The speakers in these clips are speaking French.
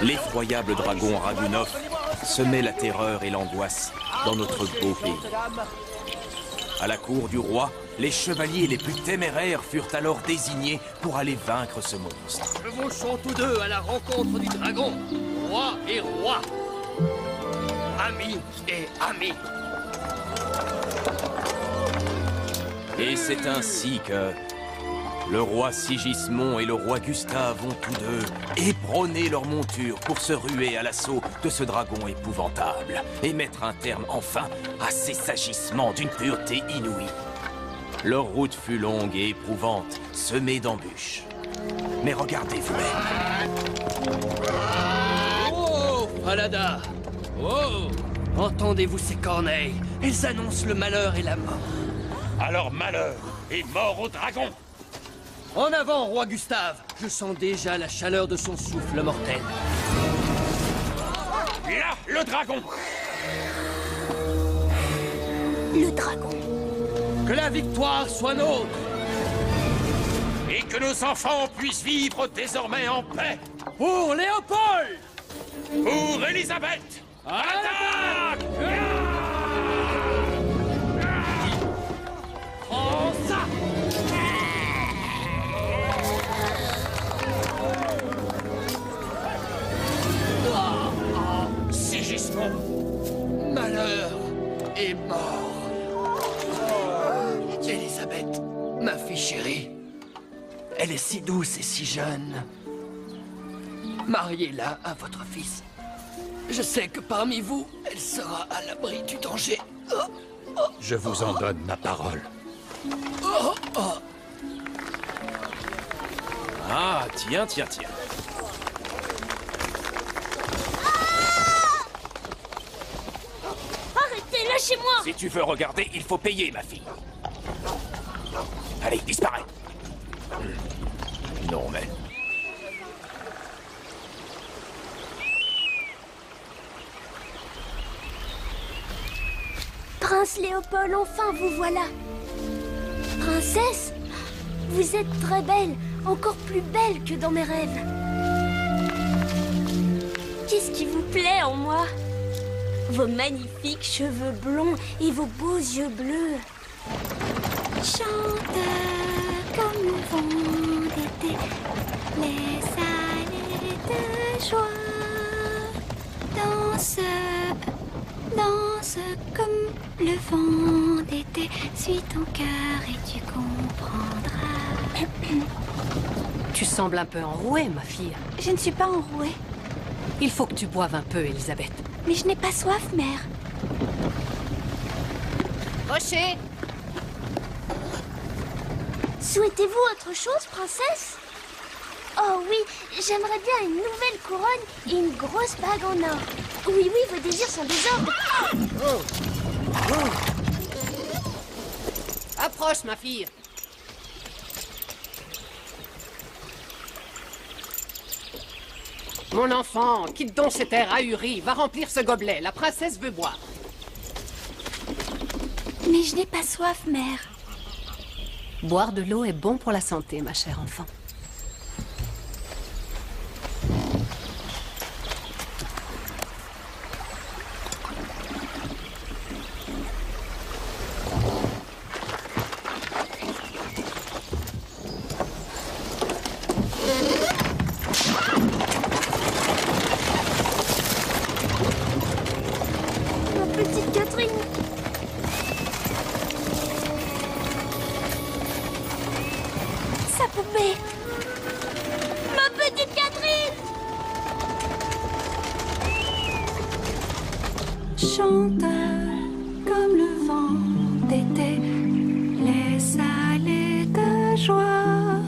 l'effroyable dragon Ragunov semait la terreur et l'angoisse dans notre beau pays. À la cour du roi, les chevaliers les plus téméraires furent alors désignés pour aller vaincre ce monstre. Chevauchons tous deux à la rencontre du dragon, roi et roi, amis et amis. Et c'est ainsi que le roi Sigismond et le roi Gustave ont tous deux ébranlé leur monture pour se ruer à l'assaut de ce dragon épouvantable et mettre un terme enfin à ces agissements d'une pureté inouïe. Leur route fut longue et éprouvante, semée d'embûches. Mais regardez vous-même. Oh, Falada! Oh! Entendez-vous ces corneilles? Elles annoncent le malheur et la mort. Alors malheur et mort au dragon! En avant, roi Gustave! Je sens déjà la chaleur de son souffle mortel. Là, le dragon! Le dragon. Que la victoire soit nôtre! Et que nos enfants puissent vivre désormais en paix! Pour Léopold! Pour Élisabeth! Attaque! Prends ça! Sigismond! Malheur et mort. Élisabeth, ma fille chérie, elle est si douce et si jeune. Mariez-la à votre fils. Je sais que parmi vous, elle sera à l'abri du danger. Je vous en donne ma parole. Ah, tiens. Arrêtez, lâchez-moi! Si tu veux regarder, il faut payer, ma fille. Allez, disparais. Non, mais... Prince Léopold, enfin vous voilà. Princesse, vous êtes très belle, encore plus belle que dans mes rêves. Qu'est-ce qui vous plaît en moi? Vos magnifiques cheveux blonds et vos beaux yeux bleus. Chante comme le vent d'été, les allées de joie. Danse, danse comme le vent d'été. Suis ton cœur et tu comprendras. Tu sembles un peu enrouée, ma fille. Je ne suis pas enrouée, Il faut que tu boives un peu, Elisabeth. mais je n'ai pas soif, mère. Rocher! Souhaitez-vous autre chose, princesse? Oh oui, j'aimerais bien une nouvelle couronne et une grosse bague en or. Oui, vos désirs sont des ordres. Approche, ma fille. Mon enfant, quitte donc cet air ahuri. Va remplir ce gobelet. La princesse veut boire. Mais je n'ai pas soif, mère. Boire de l'eau est bon pour la santé, ma chère enfant. Ma petite Catherine. Sa poupée. Ma petite Catherine. Chante comme le vent d'été, les allées de joie.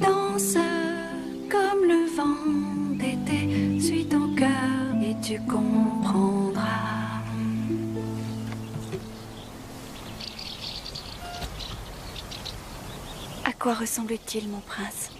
Danse comme le vent d'été, suis ton cœur et tu comprendras. À quoi ressemble-t-il, mon prince?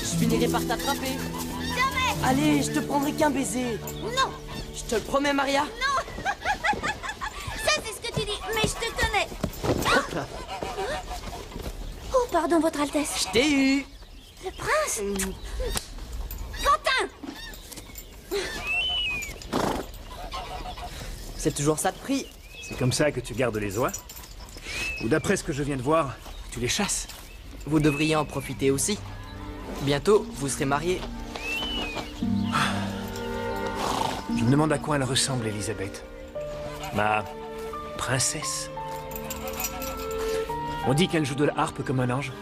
Je finirai par t'attraper. Jamais. Allez, je te prendrai qu'un baiser. Non. Je te le promets, Maria. Ça, c'est ce que tu dis, mais je te connais. Oh, pardon, Votre Altesse. Je t'ai eu. Le prince. Quentin. C'est toujours ça de prix. C'est comme ça que tu gardes les oies? Ou d'après ce que je viens de voir, tu les chasses? Vous devriez en profiter aussi. Bientôt, vous serez mariés. Je me demande à quoi elle ressemble, Elisabeth. Ma princesse. On dit qu'elle joue de la harpe comme un ange.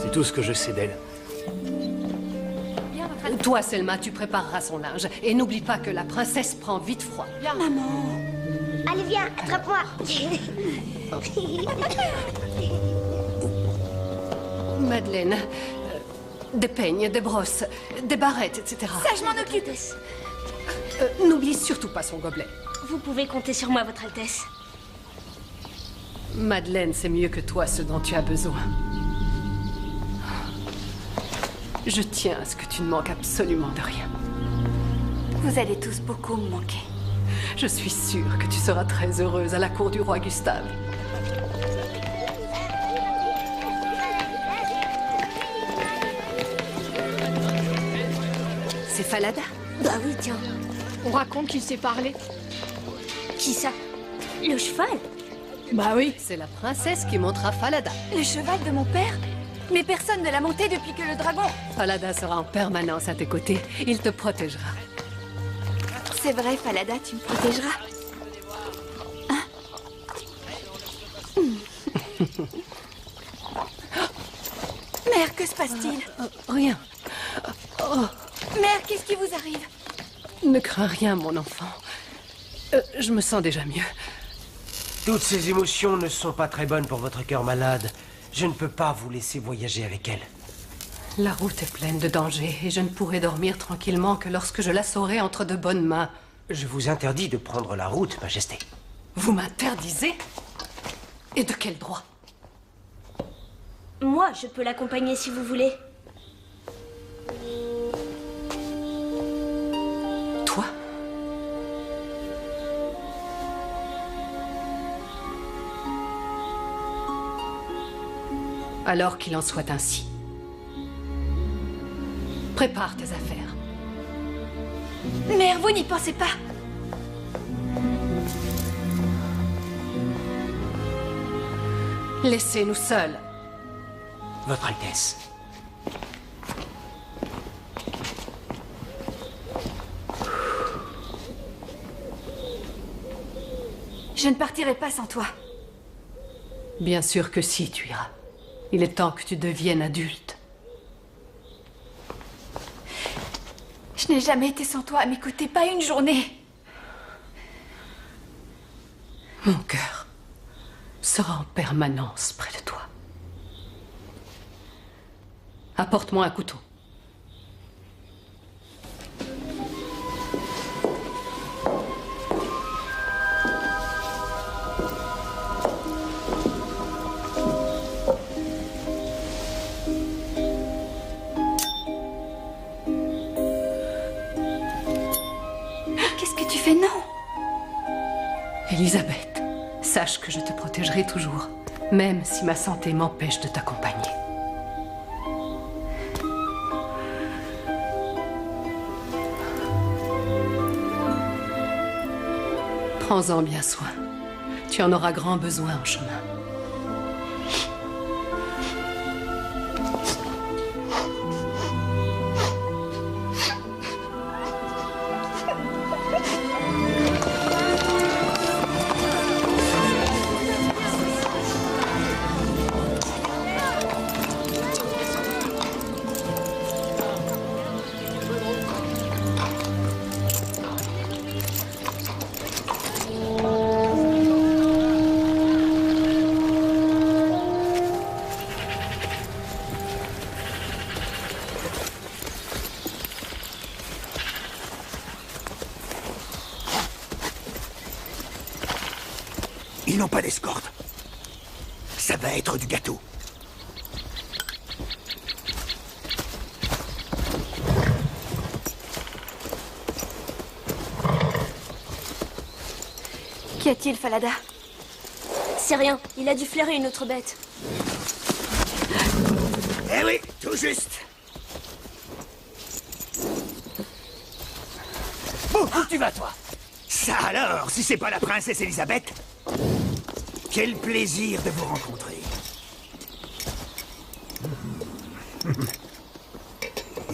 C'est tout ce que je sais d'elle. Toi, Selma, tu prépareras son linge. Et n'oublie pas que la princesse prend vite froid. Maman. Allez, viens, attrape-moi. Madeleine, des peignes, des brosses, des barrettes, etc. Ça, je m'en occupe. N'oublie surtout pas son gobelet. Vous pouvez compter sur moi, Votre Altesse. Madeleine, c'est mieux que toi ce dont tu as besoin. Je tiens à ce que tu ne manques absolument de rien. Vous allez tous beaucoup me manquer. Je suis sûre que tu seras très heureuse à la cour du roi Gustave. C'est Falada? Bah oui, tiens. On raconte qu'il sait parler. Qui ça? Le cheval? Bah oui. C'est la princesse qui montera Falada. Le cheval de mon père? Mais personne ne l'a monté depuis que le dragon... Falada sera en permanence à tes côtés. Il te protégera. C'est vrai, Falada, tu me protégeras. Hein? Mère, que se passe-t-il? Rien. Mère, qu'est-ce qui vous arrive? Ne crains rien, mon enfant. Je me sens déjà mieux. Toutes ces émotions ne sont pas très bonnes pour votre cœur malade. Je ne peux pas vous laisser voyager avec elle. La route est pleine de dangers et je ne pourrai dormir tranquillement que lorsque je la saurai entre de bonnes mains. Je vous interdis de prendre la route, Majesté. Vous m'interdisez? Et de quel droit? Moi, je peux l'accompagner si vous voulez. Toi? Alors qu'il en soit ainsi. Prépare tes affaires. Mère, vous n'y pensez pas? Laissez-nous seuls. Votre Altesse. Je ne partirai pas sans toi. Bien sûr que si, tu iras. Il est temps que tu deviennes adulte. Je n'ai jamais été sans toi à mes côtés, pas une journée. Mon cœur sera en permanence près de toi. Apporte-moi un couteau. Qu'est-ce que tu fais? Non. Elisabeth, sache que je te protégerai toujours, même si ma santé m'empêche de t'accompagner. Prends-en bien soin. Tu en auras grand besoin en chemin. Ils n'ont pas d'escorte. Ça va être du gâteau. Qu'y a-t-il, Falada? C'est rien, il a dû flairer une autre bête. Eh oui, tout juste. Bon, où tu vas, toi? Ça alors, si c'est pas la princesse Elisabeth? Quel plaisir de vous rencontrer.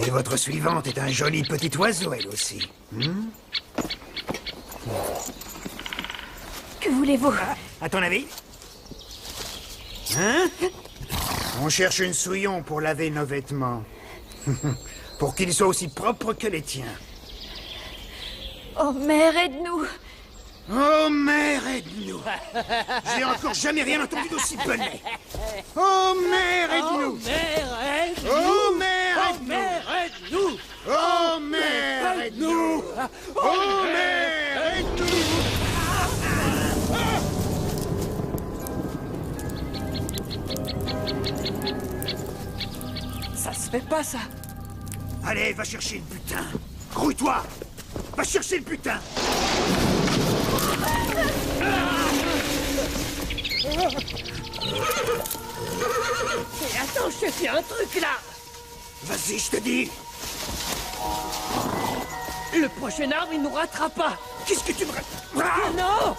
Et votre suivante est un joli petit oiseau, elle aussi. Que voulez-vous? À ton avis? Hein? On cherche une souillon pour laver nos vêtements. Pour qu'ils soient aussi propres que les tiens. Oh, mère, aide-nous! Oh, mère, aide-nous! J'ai encore jamais rien entendu d'aussi bonnet. Oh, mère, aide-nous! Oh, mère, aide-nous! Oh, mère, aide-nous! Oh, mère, aide-nous! Ça se fait pas, ça! Allez, va chercher le butin! Grouille-toi! Va chercher le butin! Et attends, je te fais un truc, là! Vas-y, je te dis! Le prochain arbre, il nous ratera pas! Qu'est-ce que tu me... Non!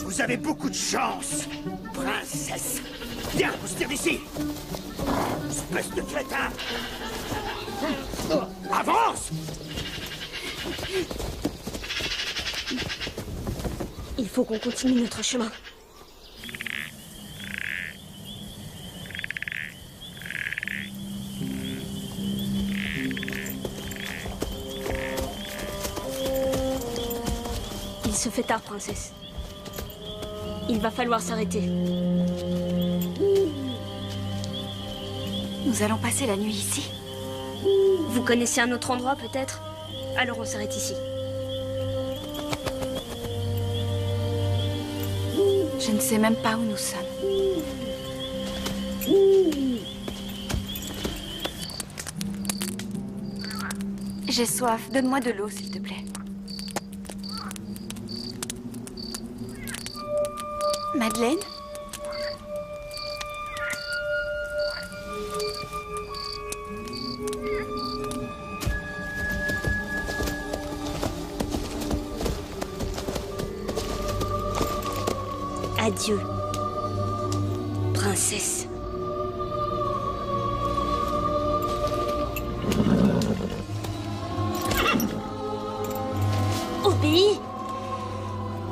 Vous avez beaucoup de chance, princesse! Viens, on se tire d'ici! Espèce de crétin! Avance! Il faut qu'on continue notre chemin. Il se fait tard, princesse. Il va falloir s'arrêter. Nous allons passer la nuit ici. Vous connaissez un autre endroit, peut-être? Alors on s'arrête ici. Je ne sais même pas où nous sommes. J'ai soif. Donne-moi de l'eau, s'il te plaît. Madeleine? Adieu, princesse. Obéis!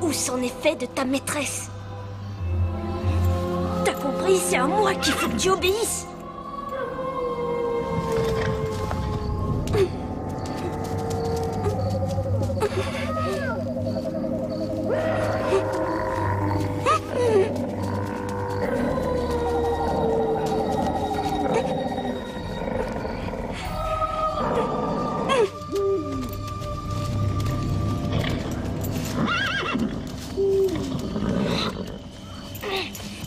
Où s'en est fait de ta maîtresse? T'as compris, c'est à moi qu'il faut que tu obéisses.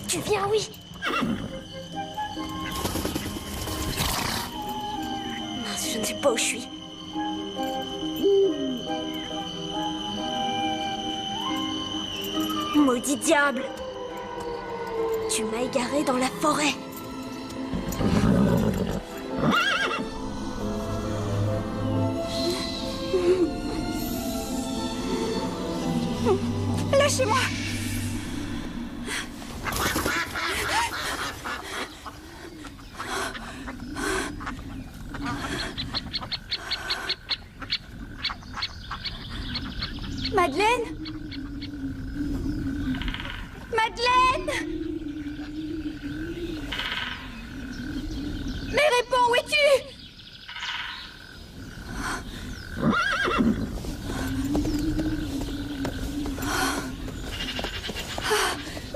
Tu viens, oui. Mince, je ne sais pas où je suis. Maudit diable! Tu m'as égaré dans la forêt. Lâchez-moi! Madeleine? Madeleine? Mais réponds, où es-tu?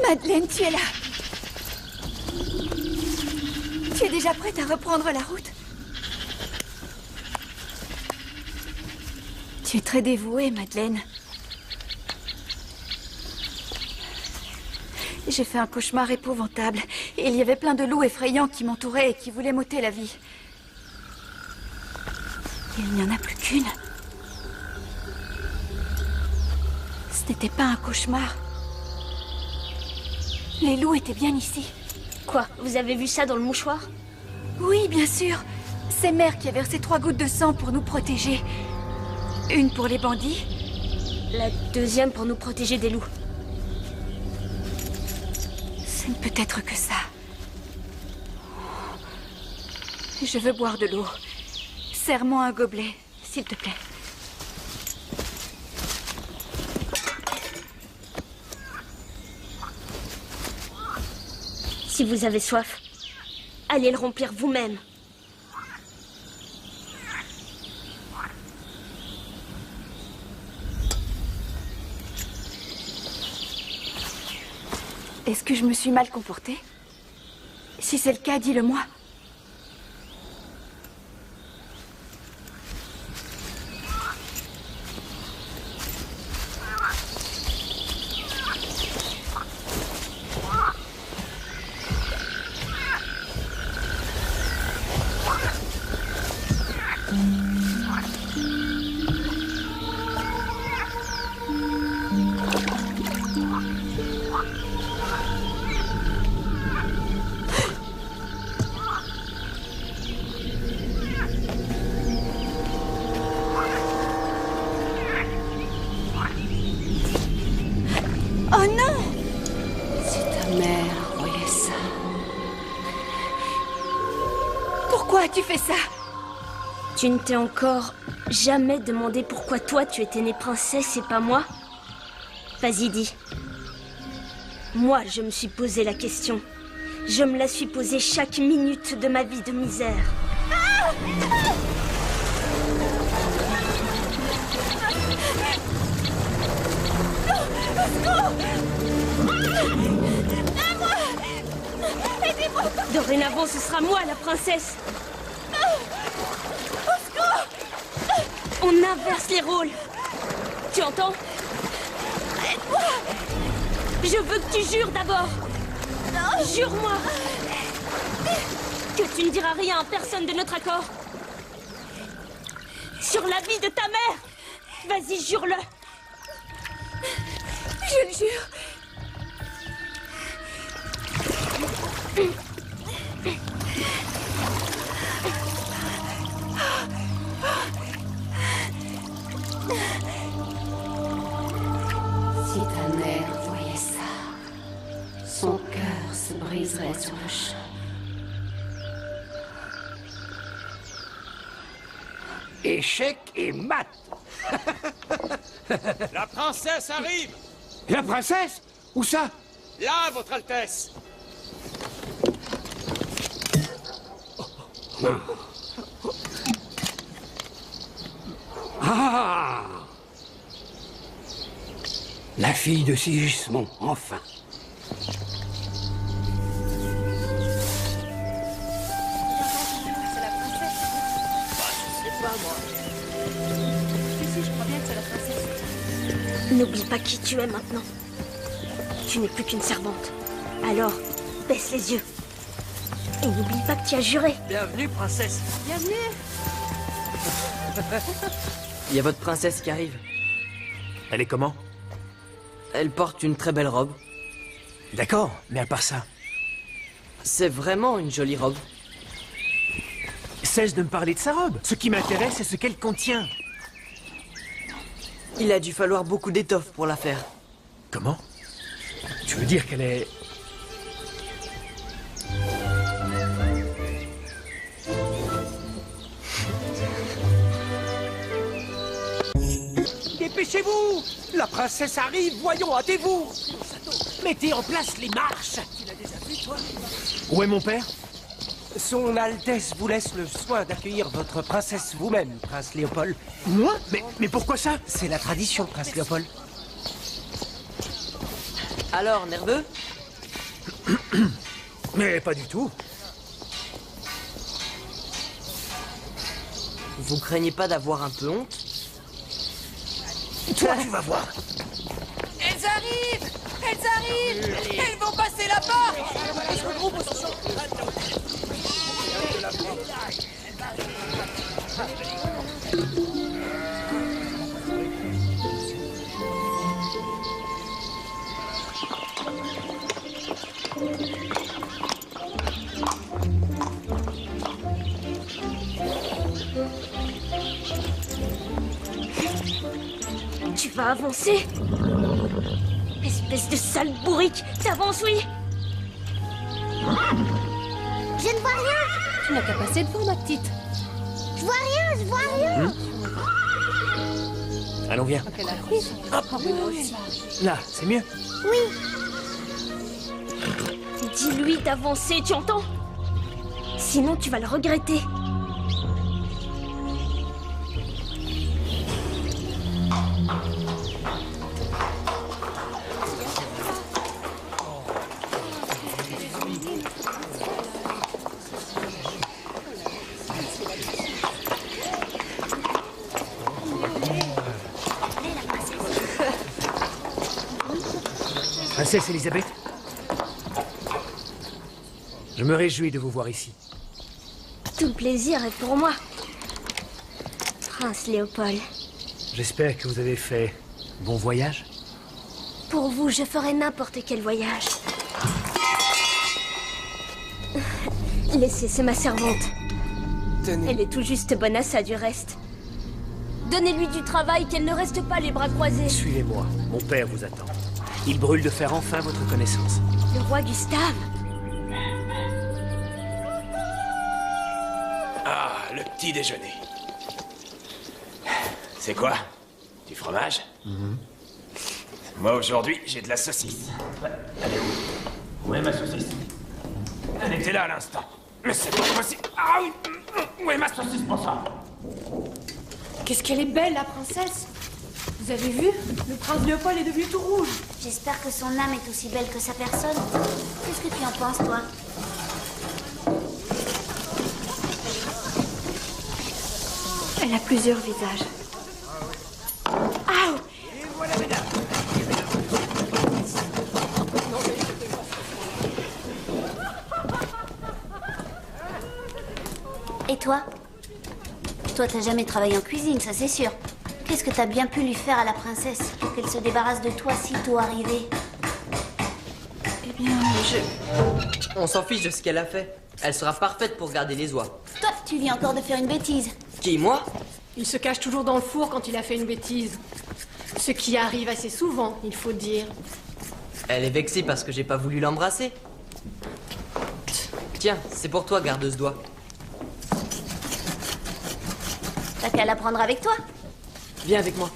Madeleine, tu es là. Tu es déjà prête à reprendre la route? Tu es très dévouée, Madeleine. J'ai fait un cauchemar épouvantable. Et il y avait plein de loups effrayants qui m'entouraient et qui voulaient m'ôter la vie. Il n'y en a plus qu'une. Ce n'était pas un cauchemar. Les loups étaient bien ici. Quoi? Vous avez vu ça dans le mouchoir? Oui, bien sûr. C'est Mère qui a versé 3 gouttes de sang pour nous protéger. Une pour les bandits. La deuxième pour nous protéger des loups. Ce ne peut être que ça. Je veux boire de l'eau. Serre-moi un gobelet, s'il te plaît. Si vous avez soif, allez le remplir vous-même. Est-ce que je me suis mal comportée? Si c'est le cas, dis-le-moi. Oh non! Si ta mère voyait ça... Pourquoi as-tu fait ça? Tu ne t'es encore jamais demandé pourquoi toi tu étais née princesse et pas moi? Vas-y, dis. Moi, je me suis posé la question. Je me la suis posée chaque minute de ma vie de misère. Dorénavant, ce sera moi la princesse. On inverse les rôles. Tu entends? Je veux que tu jures d'abord. Jure-moi que tu ne diras rien à personne de notre accord. Sur la vie de ta mère. Vas-y, jure-le. Je le jure. Si ta mère voyait ça, son cœur se briserait sur le champ. Échec et mat. La princesse arrive! La princesse? Où ça? Là, votre Altesse! Ah! La fille de Sigismond, enfin. N'oublie pas qui tu es maintenant. Tu n'es plus qu'une servante. Alors, baisse les yeux. Et n'oublie pas que tu as juré. Bienvenue, princesse. Bienvenue. Il y a votre princesse qui arrive. Elle est comment? Elle porte une très belle robe. D'accord, mais à part ça... C'est vraiment une jolie robe. Cesse de me parler de sa robe. Ce qui m'intéresse, c'est ce qu'elle contient. Il a dû falloir beaucoup d'étoffe pour la faire. Comment? Tu veux dire qu'elle est... Dépêchez-vous! La princesse arrive, voyons, hâtez-vous! Mettez en place les marches! Tu l'as déjà vu, toi? Où est mon père? Son Altesse vous laisse le soin d'accueillir votre princesse vous-même, prince Léopold. Moi? Mais pourquoi ça? C'est la tradition, prince Léopold. Alors, nerveux? Mais pas du tout. Vous craignez pas d'avoir un peu honte? Toi, tu vas voir. Elles arrivent! Elles arrivent! Elles vont passer là-bas! Tu vas avancer? Espèce de sale bourrique! T'avances, oui? Je ne vois rien. Tu n'as qu'à passer devant, ma petite. Je vois rien, je vois rien. Allons, viens. Là, c'est mieux. Oui. Dis-lui d'avancer, tu entends? Sinon, tu vas le regretter. Princesse Elisabeth, je me réjouis de vous voir ici. Tout le plaisir est pour moi. Prince Léopold. J'espère que vous avez fait bon voyage. Pour vous, je ferai n'importe quel voyage. Laissez, c'est ma servante. Tenez. Elle est tout juste bonne à ça, du reste. Donnez-lui du travail, qu'elle ne reste pas les bras croisés. Suivez-moi, mon père vous attend. Il brûle de faire enfin votre connaissance. Le roi Gustave. Ah, le petit déjeuner. C'est quoi? Du fromage? Moi, aujourd'hui, j'ai de la saucisse. Ouais, elle est où? Où est ma saucisse? Elle était là à l'instant. Mais c'est pas possible. Ah oui! Où est ma saucisse pour ça? Qu'est-ce qu'elle est belle, la princesse! Vous avez vu? Le prince Léopold est devenu tout rouge. J'espère que son âme est aussi belle que sa personne. Qu'est-ce que tu en penses, toi? Elle a plusieurs visages. Aouh! Et toi? Toi, t'as jamais travaillé en cuisine, ça c'est sûr. Qu'est-ce que t'as bien pu lui faire à la princesse pour qu'elle se débarrasse de toi si tôt arrivé? Eh bien, On s'en fiche de ce qu'elle a fait. Elle sera parfaite pour garder les oies. Toi, tu viens encore de faire une bêtise. Qui, moi? Il se cache toujours dans le four quand il a fait une bêtise. Ce qui arrive assez souvent, il faut dire. Elle est vexée parce que j'ai pas voulu l'embrasser. Tiens, c'est pour toi, gardeuse d'oies. T'as qu'à la prendre avec toi. Viens avec moi.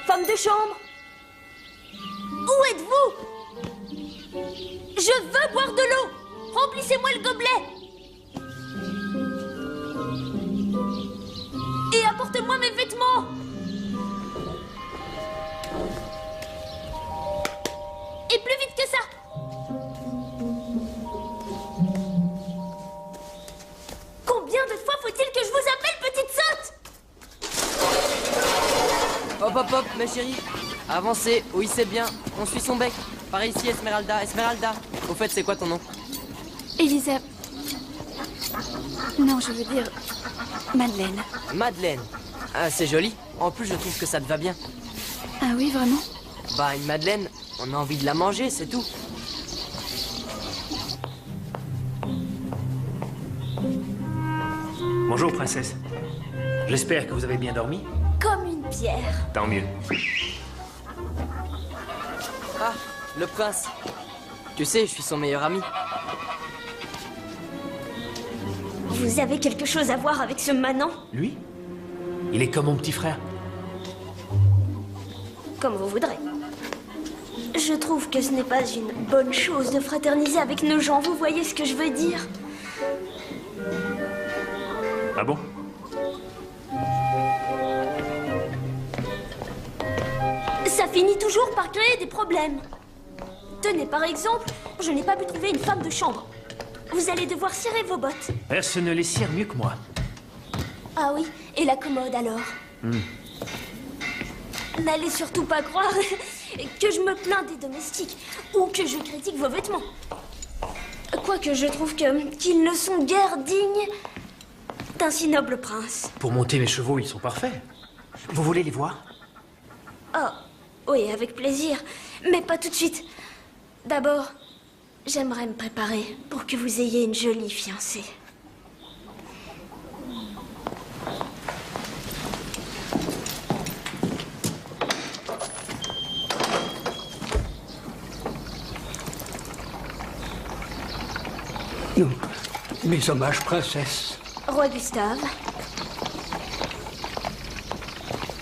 Femme de chambre! Où êtes-vous? Je veux boire de l'eau! Remplissez-moi le gobelet! Et apportez-moi mes vêtements! Et plus vite que ça! Combien de fois faut-il que je vous appelle, petite sotte? Hop, hop, hop, ma chérie. Avancez, oui, c'est bien. On suit son bec. Par ici, Esmeralda. Esmeralda. Au fait, c'est quoi ton nom? Elisa... Non, je veux dire... Madeleine. Madeleine. Ah, c'est joli. En plus, je trouve que ça te va bien. Ah oui, vraiment? Bah, une Madeleine, on a envie de la manger, c'est tout. Bonjour, princesse. J'espère que vous avez bien dormi. Comme une pierre. Tant mieux. Ah, le prince. Tu sais, je suis son meilleur ami. Vous avez quelque chose à voir avec ce manant? Lui? Il est comme mon petit frère. Comme vous voudrez. Je trouve que ce n'est pas une bonne chose de fraterniser avec nos gens, vous voyez ce que je veux dire? Ah bon? Ça finit toujours par créer des problèmes. Tenez, par exemple, je n'ai pas pu trouver une femme de chambre. Vous allez devoir serrer vos bottes. Personne ne les cire mieux que moi. Ah oui, et la commode alors? N'allez surtout pas croire que je me plains des domestiques ou que je critique vos vêtements. Quoique je trouve qu'ils ne sont guère dignes d'un si noble prince. Pour monter mes chevaux, ils sont parfaits. Vous voulez les voir? Oh, oui, avec plaisir. Mais pas tout de suite. D'abord, j'aimerais me préparer pour que vous ayez une jolie fiancée. Non, mes hommages, princesse. Roi Gustave.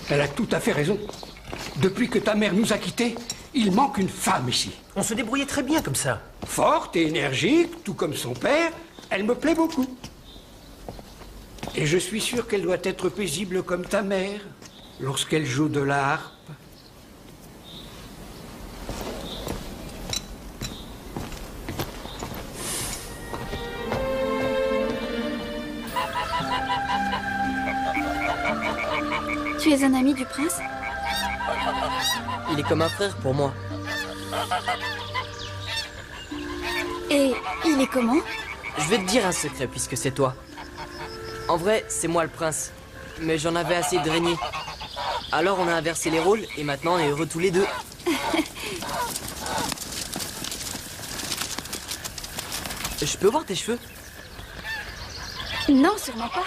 Elle a tout à fait raison. Depuis que ta mère nous a quittés, il manque une femme ici. On se débrouillait très bien comme ça. Forte et énergique, tout comme son père, elle me plaît beaucoup. Et je suis sûr qu'elle doit être paisible comme ta mère, lorsqu'elle joue de la harpe. Tu es un ami du prince? Il est comme un frère pour moi. Et il est comment? Je vais te dire un secret puisque c'est toi. En vrai, c'est moi le prince. Mais j'en avais assez de régner. Alors on a inversé les rôles et maintenant on est heureux tous les deux. Je peux voir tes cheveux? Non, sûrement pas.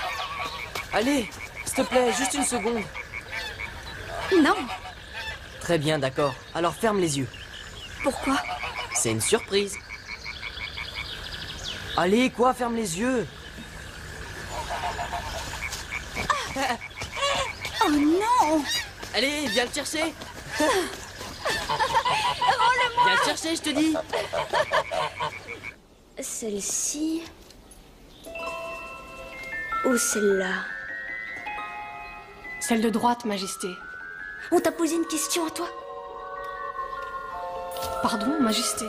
Allez, s'il te plaît, juste une seconde. Non. Très bien, d'accord. Alors ferme les yeux. Pourquoi? C'est une surprise. Allez, quoi, ferme les yeux. Oh non! Allez, viens le chercher. Rends-le-moi! Viens le chercher, je te dis. Celle-ci... ou celle-là? Celle de droite, Majesté. On t'a posé une question à toi? Pardon, Majesté.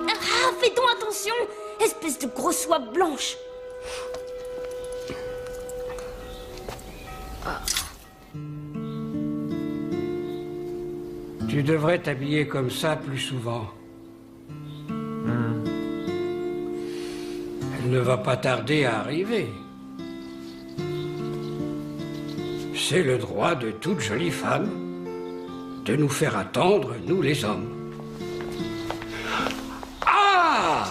Ah, fais donc attention, espèce de grosse soie blanche. Tu devrais t'habiller comme ça plus souvent. Elle ne va pas tarder à arriver. C'est le droit de toute jolie femme de nous faire attendre, nous les hommes. Ah!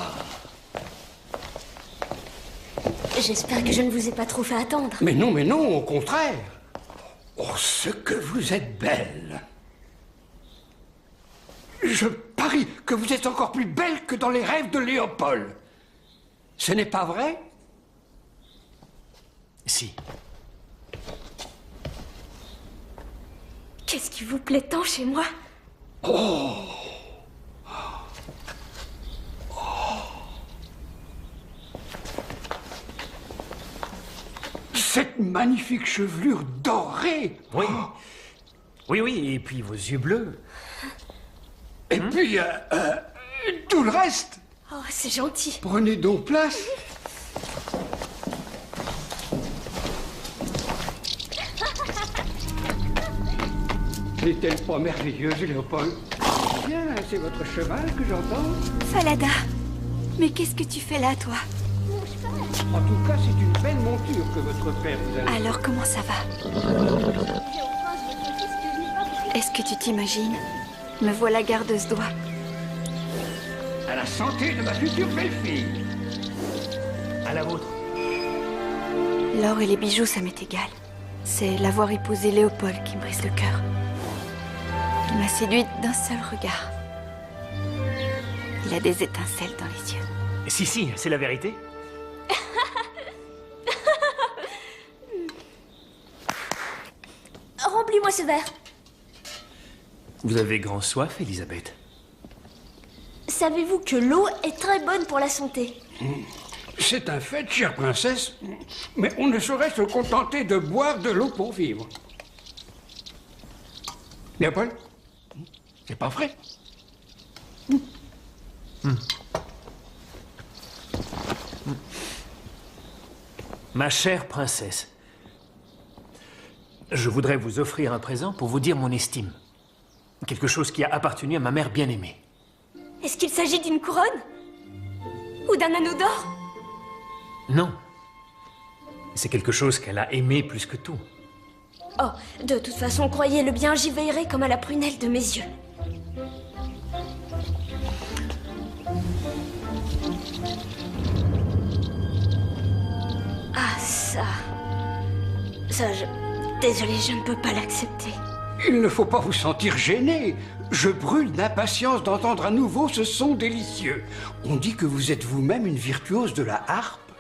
J'espère que je ne vous ai pas trop fait attendre. Mais non, au contraire. Oh, ce que vous êtes belle. Je parie que vous êtes encore plus belle que dans les rêves de Léopold. Ce n'est pas vrai? Si. Qu'est-ce qui vous plaît tant chez moi? Oh! Cette magnifique chevelure dorée! Oui. Oui, et puis vos yeux bleus. Et puis, tout le reste. Oh, c'est gentil. Prenez donc place. N'est-elle pas merveilleuse, Léopold? Bien, c'est votre cheval que j'entends. Falada, mais qu'est-ce que tu fais là, toi? En tout cas, c'est une belle monture que votre père vous a... Alors, comment ça va? Est-ce que tu t'imagines? Me voilà gardeuse d'oie. À la santé de ma future belle-fille. À la vôtre. L'or et les bijoux, ça m'est égal. C'est l'avoir épousé Léopold qui me brise le cœur. Il m'a séduite d'un seul regard. Il a des étincelles dans les yeux. Si, c'est la vérité. Remplis-moi ce verre. Vous avez grand soif, Elisabeth? Savez-vous que l'eau est très bonne pour la santé? C'est un fait, chère princesse, mais on ne saurait se contenter de boire de l'eau pour vivre. Léopold, c'est pas vrai? Ma chère princesse, Je voudrais vous offrir un présent pour vous dire mon estime. Quelque chose qui a appartenu à ma mère bien-aimée. Est-ce qu'il s'agit d'une couronne? Ou d'un anneau d'or? Non. C'est quelque chose qu'elle a aimé plus que tout. Oh, de toute façon, croyez-le bien, j'y veillerai comme à la prunelle de mes yeux. Ah, ça... Désolée, je ne peux pas l'accepter. Il ne faut pas vous sentir gêné. Je brûle d'impatience d'entendre à nouveau ce son délicieux. On dit que vous êtes vous-même une virtuose de la harpe.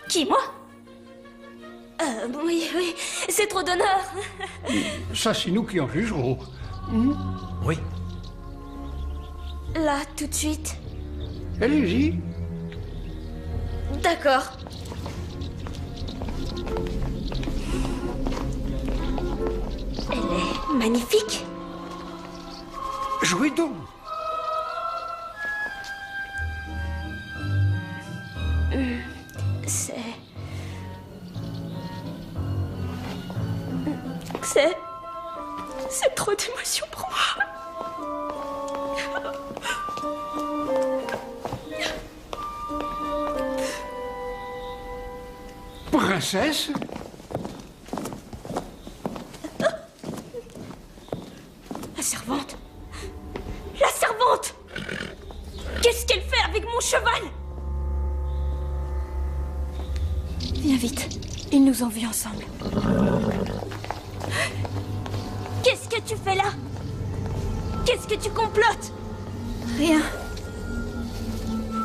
Qui, moi? Oui, c'est trop d'honneur. Ça, c'est nous qui en jugerons. Oui. Là, tout de suite. Allez-y. D'accord. Elle est magnifique. Jouez donc. C'est trop d'émotion pour moi. Princesse? La servante. La servante! Qu'est-ce qu'elle fait avec mon cheval? Viens vite. Ils nous ont vus ensemble. Qu'est-ce que tu fais là? Qu'est-ce que tu complotes? Rien.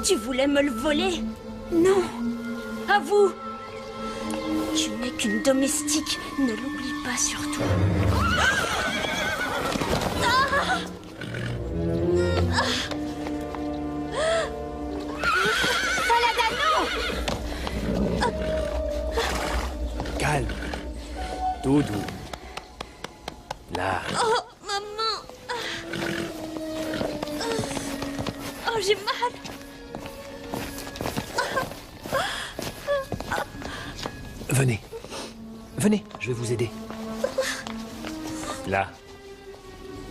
Tu voulais me le voler? Non. Avoue. Tu n'es qu'une domestique. Ne l'oublie pas surtout. Falada, non! Calme. Tout doux. Là. Oh, maman. Oh, j'ai mal. Venez. Venez, je vais vous aider. Là.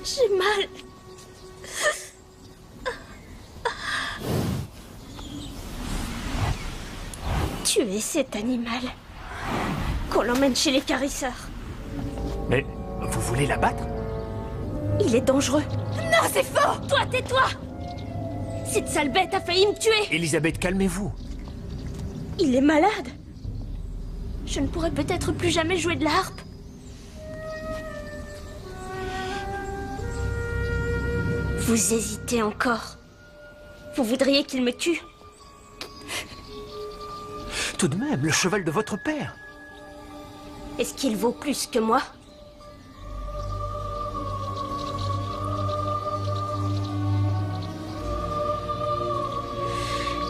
J'ai mal. Tu es cet animal. Qu'on l'emmène chez les carisseurs. Mais vous voulez la battre? Il est dangereux. Non, c'est faux! Toi, tais-toi! Cette sale bête a failli me tuer! Elisabeth, calmez-vous. Il est malade. Je ne pourrai peut-être plus jamais jouer de la harpe. Vous hésitez encore. Vous voudriez qu'il me tue? Tout de même, le cheval de votre père. Est-ce qu'il vaut plus que moi?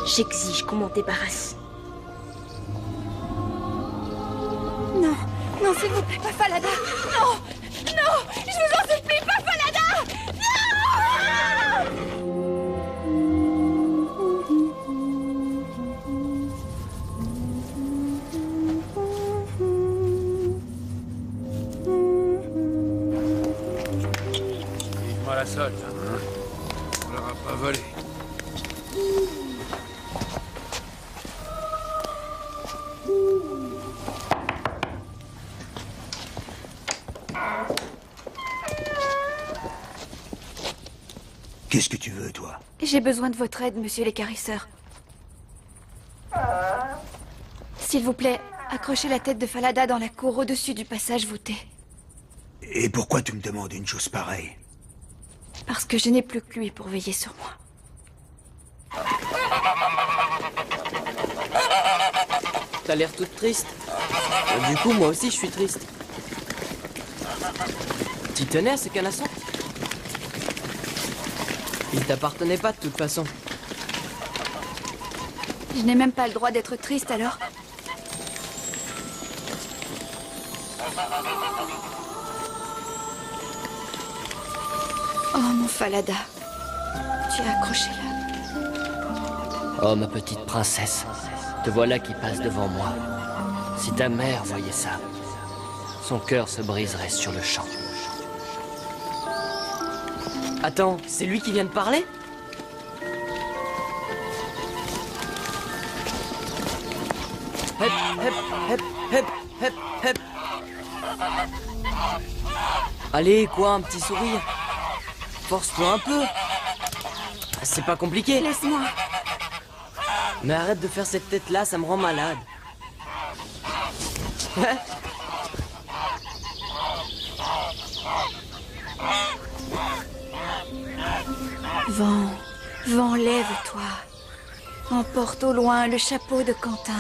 J'exige qu'on m'en débarrasse. Non, non, s'il vous plaît, pas Falada. Non, non, je vous en supplie, pas Falada. Vivement la solde, hein. On l'aura pas volé. Qu'est-ce que tu veux, toi? J'ai besoin de votre aide, monsieur les carisseurs. S'il vous plaît, accrochez la tête de Falada dans la cour au-dessus du passage voûté. Et pourquoi tu me demandes une chose pareille? Parce que je n'ai plus que lui pour veiller sur moi. T'as l'air toute triste. Du coup, moi aussi, je suis triste. T'y tenais à ce canasson? Il t'appartenait pas de toute façon. Je n'ai même pas le droit d'être triste alors. Oh mon Falada, tu es accroché là. Oh ma petite princesse, te voilà qui passe devant moi. Si ta mère voyait ça. son cœur se briserait sur le champ. Attends, c'est lui qui vient de parler? Hep, hep, hep, hep, hep, hep. Allez, quoi, un petit sourire? Force-toi un peu. C'est pas compliqué. Laisse-moi. Mais arrête de faire cette tête-là, ça me rend malade. Vent, vent, lève-toi. Emporte au loin le chapeau de Quentin.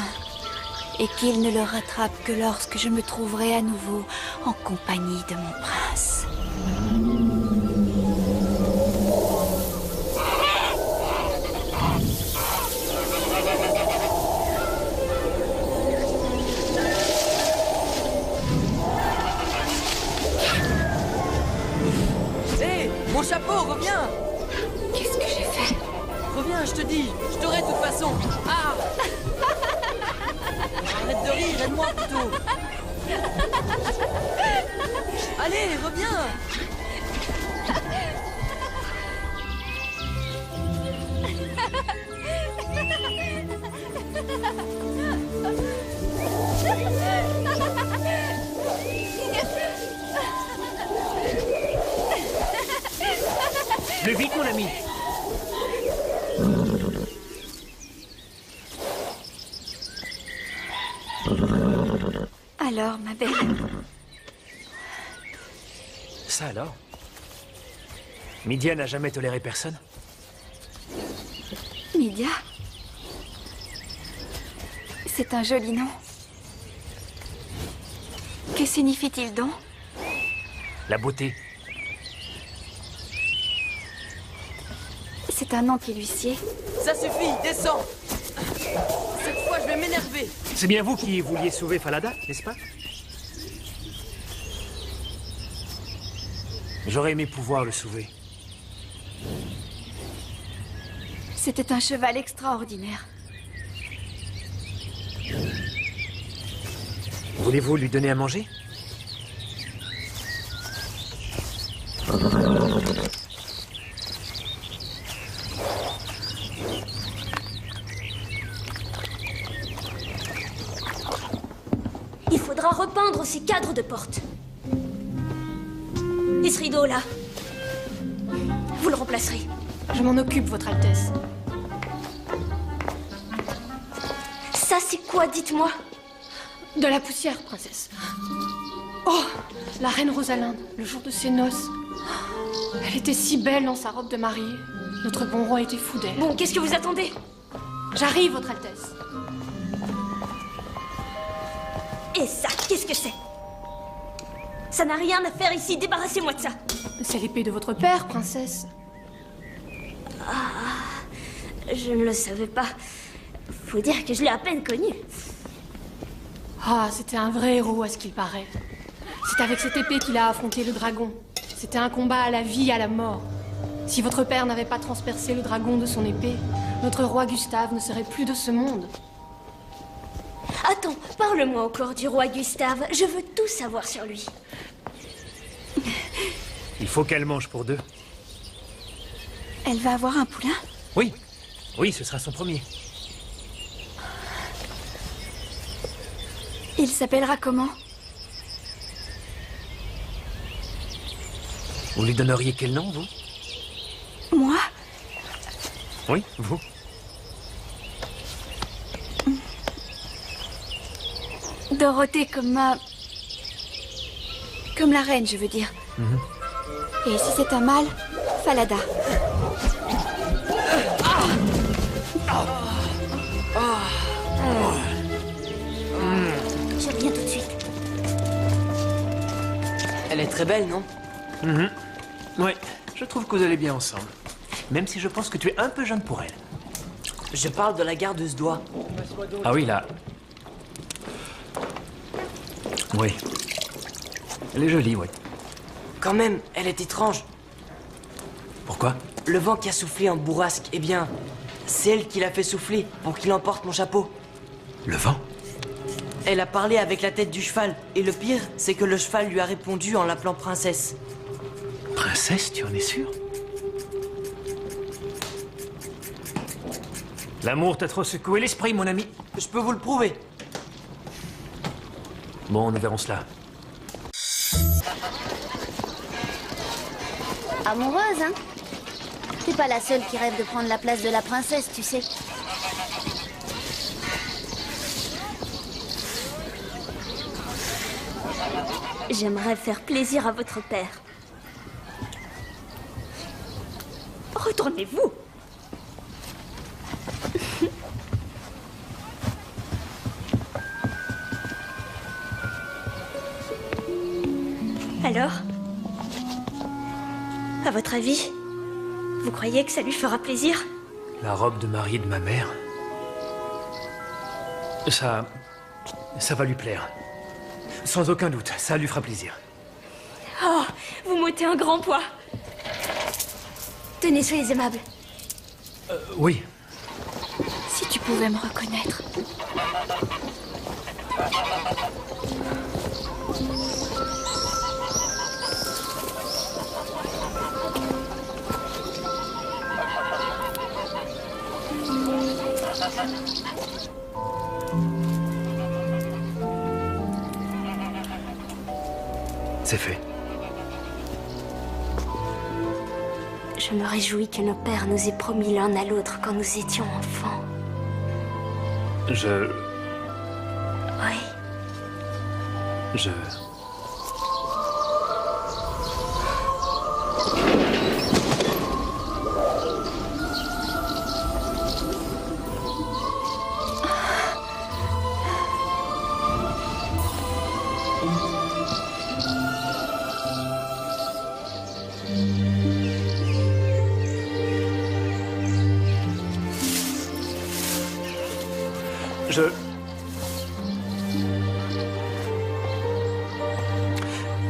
Et qu'il ne le rattrape que lorsque je me trouverai à nouveau en compagnie de mon prince. Hé, mon chapeau, reviens! Qu'est-ce que j'ai fait? Reviens, je te dis, je t'aurai de toute façon. Ah! Arrête de rire, aide-moi plutôt. Allez, reviens. Plus vite, mon ami. Alors, ma belle. Ça alors? Midia n'a jamais toléré personne? Midia? C'est un joli nom. Que signifie-t-il donc? La beauté. C'est un nom qui lui sied. Ça suffit, descends. Cette fois, je vais m'énerver. C'est bien vous qui vouliez sauver Falada, n'est-ce pas? J'aurais aimé pouvoir le sauver. C'était un cheval extraordinaire. Voulez-vous lui donner à manger? Il faudra repeindre ces cadres de porte. Et ce rideau là, vous le remplacerez. Je m'en occupe, Votre Altesse. Ça, c'est quoi, dites-moi? De la poussière, princesse. Oh, la reine Rosalinde, le jour de ses noces. Elle était si belle dans sa robe de mariée. Notre bon roi était fou d'elle. Bon, qu'est-ce que vous attendez? J'arrive, Votre Altesse. Et ça, qu'est-ce que c'est? Ça n'a rien à faire ici, débarrassez-moi de ça. C'est l'épée de votre père, princesse. Ah, je ne le savais pas. Faut dire que je l'ai à peine connu. Ah, c'était un vrai héros à ce qu'il paraît. C'est avec cette épée qu'il a affronté le dragon. C'était un combat à la vie et à la mort. Si votre père n'avait pas transpercé le dragon de son épée, notre roi Gustave ne serait plus de ce monde. Attends, parle-moi encore du roi Gustave. Je veux tout savoir sur lui. Il faut qu'elle mange pour deux. Elle va avoir un poulain? Oui, oui, ce sera son premier. Il s'appellera comment? Vous lui donneriez quel nom, vous? Moi? Oui, vous. Dorothée comme la reine, je veux dire. Et si c'est un mâle, Falada. Je reviens tout de suite. Elle est très belle, non? Ouais, je trouve que vous allez bien ensemble. Même si je pense que tu es un peu jeune pour elle. Je parle de la gardeuse d'oie. Ah oui, là. Oui. Elle est jolie, oui. Quand même, elle est étrange. Pourquoi? Le vent qui a soufflé en bourrasque, eh bien, c'est elle qui l'a fait souffler pour qu'il emporte mon chapeau. Le vent? Elle a parlé avec la tête du cheval. Et le pire, c'est que le cheval lui a répondu en l'appelant princesse. Princesse, tu en es sûr? L'amour t'a trop secoué l'esprit, mon ami. Je peux vous le prouver. Bon, nous verrons cela. Amoureuse, hein? T'es pas la seule qui rêve de prendre la place de la princesse, tu sais. J'aimerais faire plaisir à votre père. Retournez-vous. Alors? À votre avis, vous croyez que ça lui fera plaisir? La robe de mariée de ma mère. Ça va lui plaire. Sans aucun doute, ça lui fera plaisir. Oh, vous m'ôtez un grand poids. Tenez, soyez aimable. Oui. Si tu pouvais me reconnaître. C'est fait. Je me réjouis que nos pères nous aient promis l'un à l'autre quand nous étions enfants. Oui.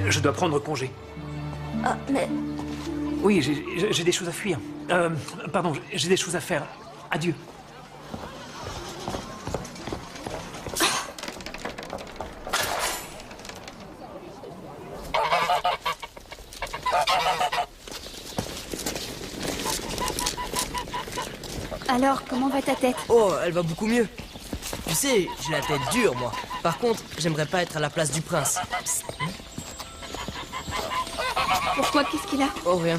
Je dois prendre congé. Ah, mais... Oui, j'ai des choses à fuir. Pardon, j'ai des choses à faire. Adieu. Alors, comment va ta tête? Oh, elle va beaucoup mieux. Tu sais, j'ai la tête dure, moi. Par contre, j'aimerais pas être à la place du prince. Psst. Pourquoi? Qu'est-ce qu'il a? Oh, rien.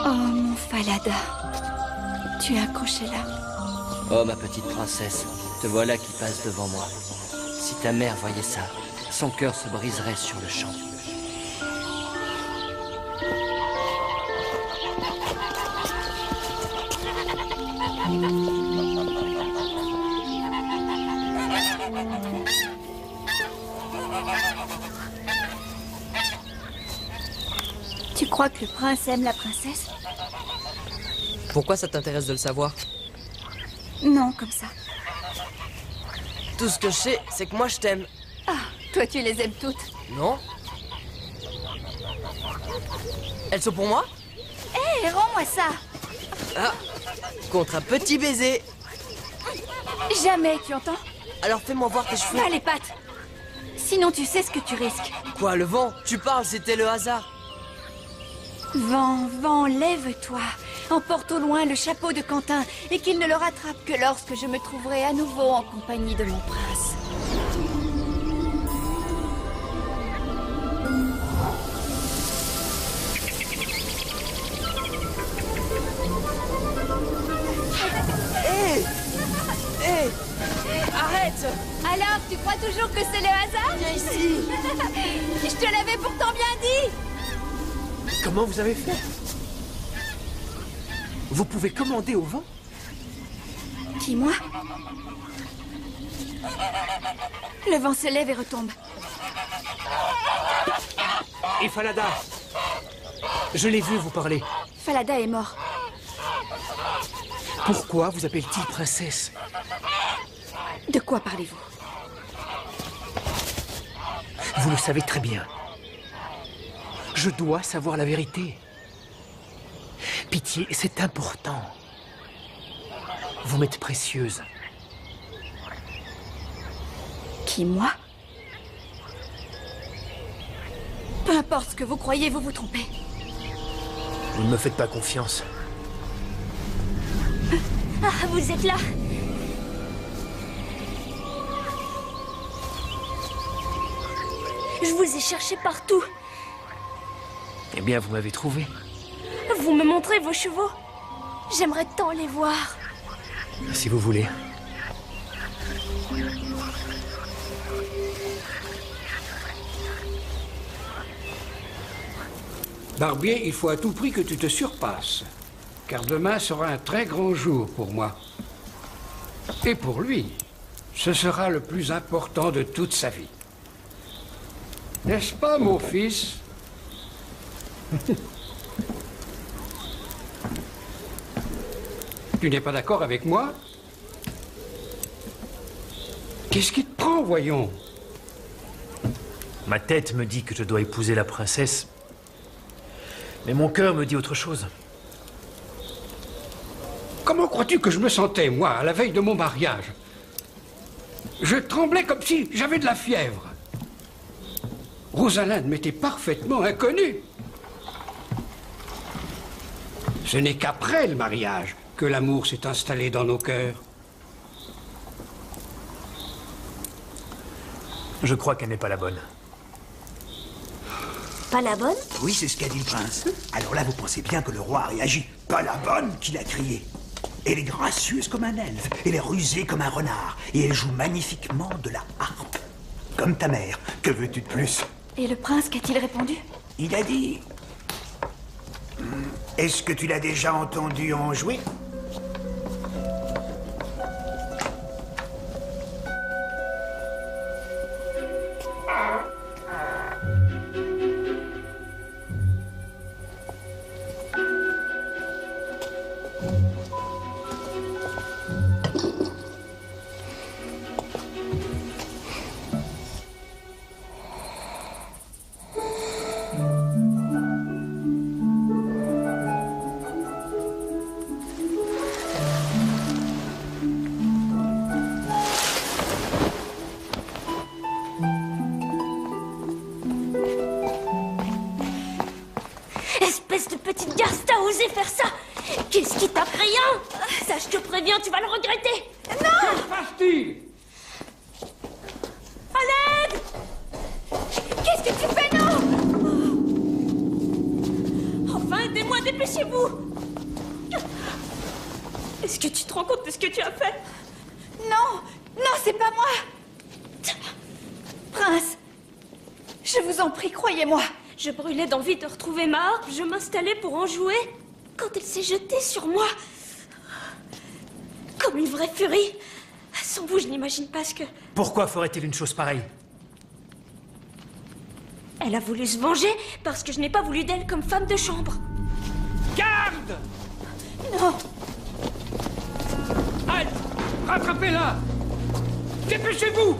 Oh, mon Falada. Tu es accroché là. Oh, ma petite princesse, te voilà qui passe devant moi. Si ta mère voyait ça, son cœur se briserait sur le champ. Tu crois que le prince aime la princesse? Pourquoi ça t'intéresse de le savoir? Non, comme ça. Tout ce que je sais, c'est que moi je t'aime. Ah, toi tu les aimes toutes. Non? Elles sont pour moi? Hé, rends-moi ça. Ah, contre un petit baiser. Jamais, tu entends? Alors fais-moi voir tes cheveux. Pas les pattes. Sinon tu sais ce que tu risques. Quoi, le vent? Tu parles, c'était le hasard. Vent, vent, lève-toi. Emporte au loin le chapeau de Quentin et qu'il ne le rattrape que lorsque je me trouverai à nouveau en compagnie de mon prince. Hé! Hé! Arrête! Alors, tu crois toujours que c'est le hasard? Viens ici! Je te l'avais pourtant bien dit! Comment vous avez fait? Vous pouvez commander au vent? Qui, moi? Le vent se lève et retombe. Et Falada? Je l'ai vu vous parler. Falada est mort. Pourquoi vous appelle-t-il princesse? De quoi parlez-vous? Vous le savez très bien. Je dois savoir la vérité. Pitié, c'est important. Vous m'êtes précieuse. Qui, moi? Peu importe ce que vous croyez, vous vous trompez. Vous ne me faites pas confiance. Ah, vous êtes là. Je vous ai cherché partout. Eh bien, vous m'avez trouvé. Vous me montrez vos chevaux? J'aimerais tant les voir. Si vous voulez. Barbier, il faut à tout prix que tu te surpasses. Car demain sera un très grand jour pour moi. Et pour lui, ce sera le plus important de toute sa vie. N'est-ce pas, mon fils? Tu n'es pas d'accord avec moi? Qu'est-ce qui te prend, voyons? Ma tête me dit que je dois épouser la princesse. Mais mon cœur me dit autre chose. Comment crois-tu que je me sentais, moi, à la veille de mon mariage? Je tremblais comme si j'avais de la fièvre. Rosalinde m'était parfaitement inconnue. Ce n'est qu'après le mariage que l'amour s'est installé dans nos cœurs. Je crois qu'elle n'est pas la bonne. Pas la bonne? Oui, c'est ce qu'a dit le prince. Alors là, vous pensez bien que le roi a réagi. Pas la bonne qu'il a crié. Elle est gracieuse comme un elfe, elle est rusée comme un renard, et elle joue magnifiquement de la harpe. Comme ta mère. Que veux-tu de plus? Et le prince, qu'a-t-il répondu? Il a dit... Est-ce que tu l'as déjà entendu en jouer? Espèce de petite garce, t'as osé faire ça? Qu'est-ce qui t'a pris, hein? Ça, je te préviens, tu vas le regretter. Non! Que passe-t-il? À l'aide! Qu'est-ce que tu fais, non? Enfin, aidez-moi, dépêchez-vous! Est-ce que tu te rends compte de ce que tu as fait? Non! Non, c'est pas moi! Prince, je vous en prie, croyez-moi. Je brûlais d'envie de retrouver ma harpe, je m'installais pour en jouer. Quand elle s'est jetée sur moi, comme une vraie furie. Sans vous, je n'imagine pas ce que... Pourquoi ferait-il une chose pareille? Elle a voulu se venger parce que je n'ai pas voulu d'elle comme femme de chambre. Garde! Non! Halte! Rattrapez-la! Dépêchez-vous!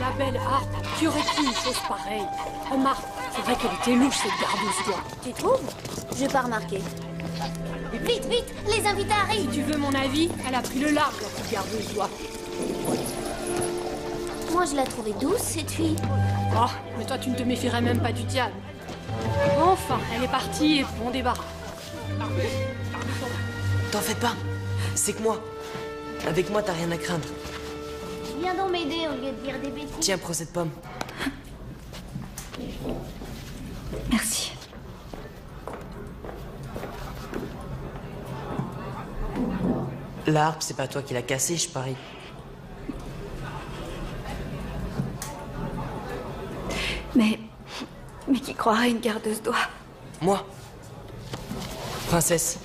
La belle harpe, qui aurait-il une chose pareille? Remarque, c'est vrai qu'elle était louche, cette gardeuse d'oie. Tu trouves? J'ai pas remarqué. Vite, vite, les invités Si arrivent. tu veux mon avis, elle a pris le large, la petite gardeuse d'oie. Moi, je la trouvais douce, cette fille. Oh, mais toi, tu ne te méfierais même pas du diable. Enfin, elle est partie et bon débarras. T'en fais pas. C'est que moi. Avec moi, t'as rien à craindre. Viens donc m'aider au lieu de dire des bêtises. Tiens, prends cette pomme. Merci. La harpe, c'est pas toi qui l'as cassée, je parie. Mais qui croirait une gardeuse d'oie? Moi. Princesse.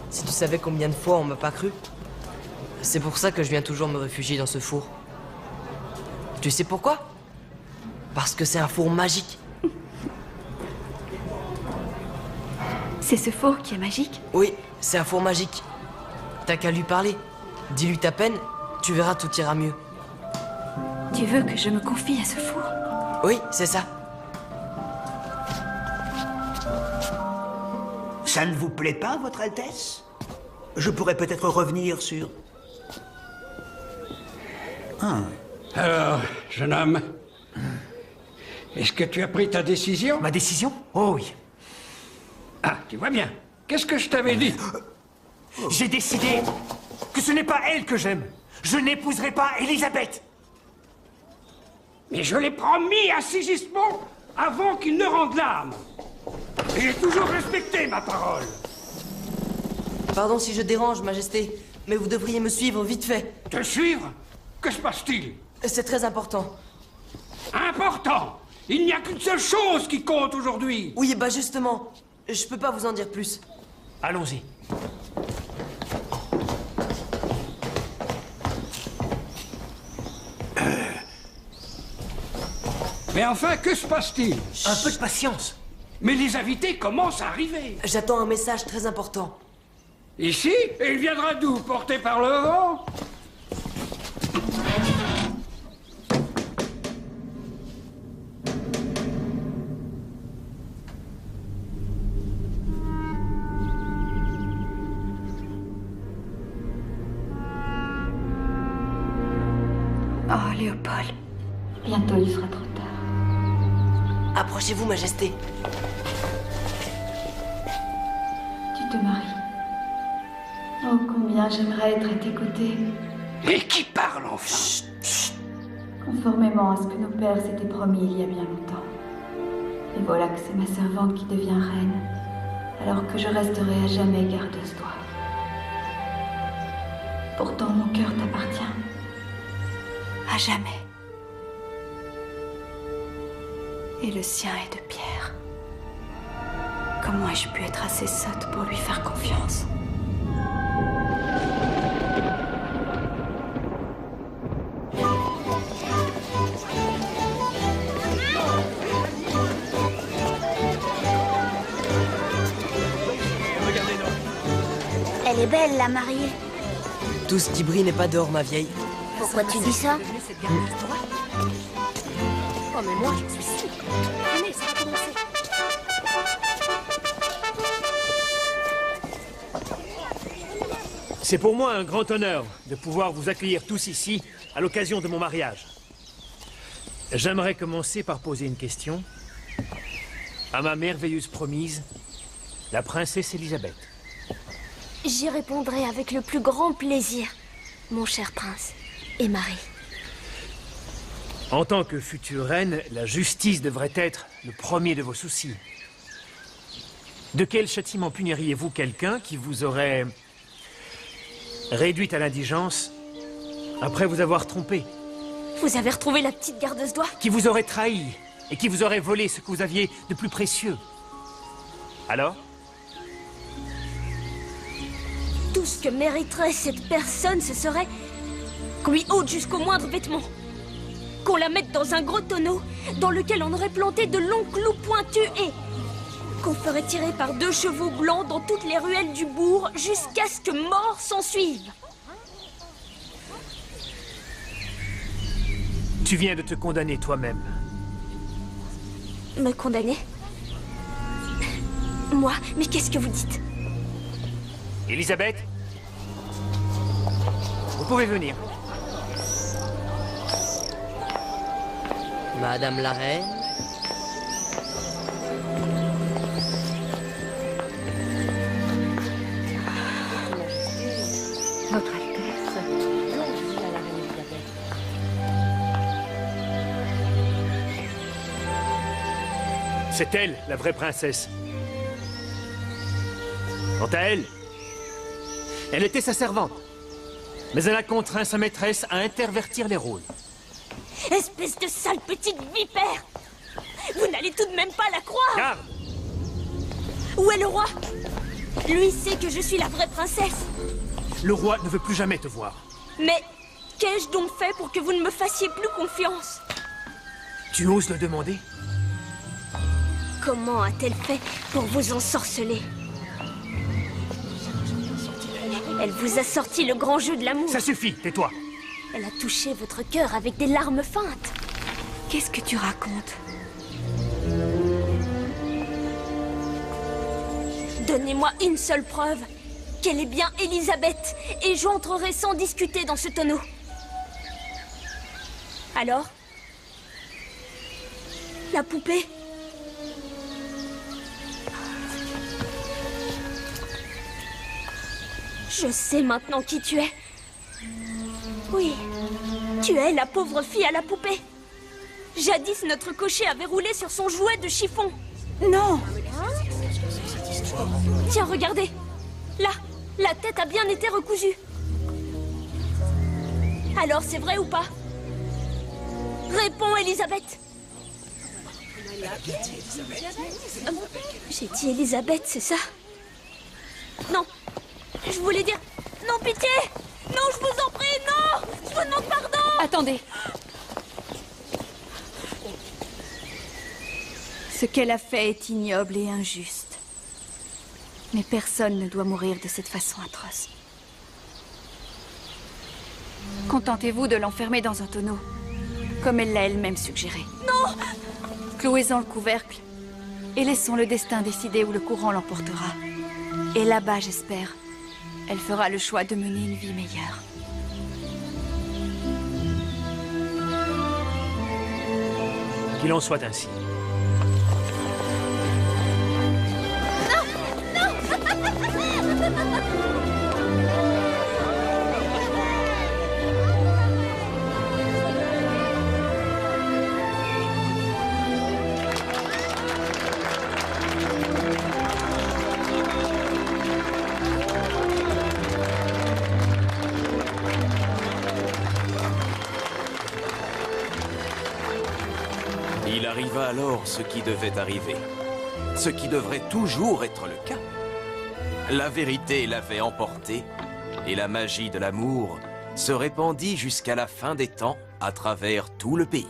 Si tu savais combien de fois on m'a pas cru. C'est pour ça que je viens toujours me réfugier dans ce four. Tu sais pourquoi? Parce que c'est un four magique. C'est ce four qui est magique? Oui, c'est un four magique. T'as qu'à lui parler. Dis-lui ta peine, tu verras, tout ira mieux. Tu veux que je me confie à ce four? Oui, c'est ça. Ça ne vous plaît pas, Votre Altesse? Je pourrais peut-être revenir sur... Alors, jeune homme, est-ce que tu as pris ta décision? Ma décision? Oh oui. Ah, tu vois bien. Qu'est-ce que je t'avais dit? J'ai décidé que ce n'est pas elle que j'aime. Je n'épouserai pas Elisabeth. Mais je l'ai promis à Sigismond avant qu'il ne rende l'âme. Et j'ai toujours respecté ma parole. Pardon si je dérange, Majesté, mais vous devriez me suivre vite fait. Te suivre? Que se passe-t-il? C'est très important. Important? Il n'y a qu'une seule chose qui compte aujourd'hui. Oui, bah justement, je peux pas vous en dire plus. Allons-y. Mais enfin, que se passe-t-il? Un peu de patience. Mais les invités commencent à arriver. J'attends un message très important. Ici? Et il viendra d'où? Porté par le vent? Oh, Léopold. Bientôt il sera trop tard. Approchez-vous, Majesté. Tu te maries. Oh, combien j'aimerais être à tes côtés. Mais qui parle enfin? Conformément à ce que nos pères s'étaient promis il y a bien longtemps. Et voilà que c'est ma servante qui devient reine, alors que je resterai à jamais gardeuse d'oie. Pourtant, mon cœur t'appartient. À jamais. Et le sien est de pierre. Comment ai-je pu être assez sotte pour lui faire confiance? Elle est belle, la mariée. Tout ce qui brille n'est pas d'or, ma vieille. Pourquoi tu dis ça? Oh, mais moi, je suis sûre. Venez, ça va commencer. C'est pour moi un grand honneur de pouvoir vous accueillir tous ici à l'occasion de mon mariage. J'aimerais commencer par poser une question à ma merveilleuse promise, la princesse Elisabeth. J'y répondrai avec le plus grand plaisir, mon cher prince et mari. En tant que future reine, la justice devrait être le premier de vos soucis. De quel châtiment puniriez-vous quelqu'un qui vous aurait réduite à l'indigence après vous avoir trompé? Vous avez retrouvé la petite gardeuse d'oie? Qui vous aurait trahi et qui vous aurait volé ce que vous aviez de plus précieux? Alors? Tout ce que mériterait cette personne, ce serait qu'on lui ôte jusqu'au moindre vêtement. Qu'on la mette dans un gros tonneau dans lequel on aurait planté de longs clous pointus et qu'on ferait tirer par 2 chevaux blancs dans toutes les ruelles du bourg jusqu'à ce que mort s'ensuive. Tu viens de te condamner toi-même. Me condamner? Moi? Mais qu'est-ce que vous dites? Elisabeth, vous pouvez venir. Madame la reine. Votre Altesse. C'est elle, la vraie princesse. Quant à elle, elle était sa servante. Mais elle a contraint sa maîtresse à intervertir les rôles. Espèce de sale petite vipère! Vous n'allez tout de même pas la croire! Garde! Où est le roi? Lui sait que je suis la vraie princesse. Le roi ne veut plus jamais te voir. Mais qu'ai-je donc fait pour que vous ne me fassiez plus confiance? Tu oses le demander? Comment a-t-elle fait pour vous ensorceler? Elle vous a sorti le grand jeu de l'amour. Ça suffit, tais-toi. Elle a touché votre cœur avec des larmes feintes. Qu'est-ce que tu racontes? Donnez-moi une seule preuve qu'elle est bien Elisabeth, et j'entrerai sans discuter dans ce tonneau. Alors? La poupée? Je sais maintenant qui tu es. Oui, tu es la pauvre fille à la poupée. Jadis, notre cocher avait roulé sur son jouet de chiffon. Non! Tiens, regardez. Là, la tête a bien été recousue. Alors, c'est vrai ou pas? Réponds, Elisabeth. J'ai dit Elisabeth, c'est ça? Non, je voulais dire... Non, pitié! Non, je vous en prie, non! Je vous demande pardon! Attendez. Ce qu'elle a fait est ignoble et injuste. Mais personne ne doit mourir de cette façon atroce. Contentez-vous de l'enfermer dans un tonneau, comme elle l'a elle-même suggéré. Non! Clouez-en le couvercle et laissons le destin décider où le courant l'emportera. Et là-bas, j'espère, elle fera le choix de mener une vie meilleure. Qu'il en soit ainsi. Il arriva alors ce qui devait arriver. Ce qui devrait toujours être le cas. La vérité l'avait emporté, et la magie de l'amour se répandit jusqu'à la fin des temps à travers tout le pays.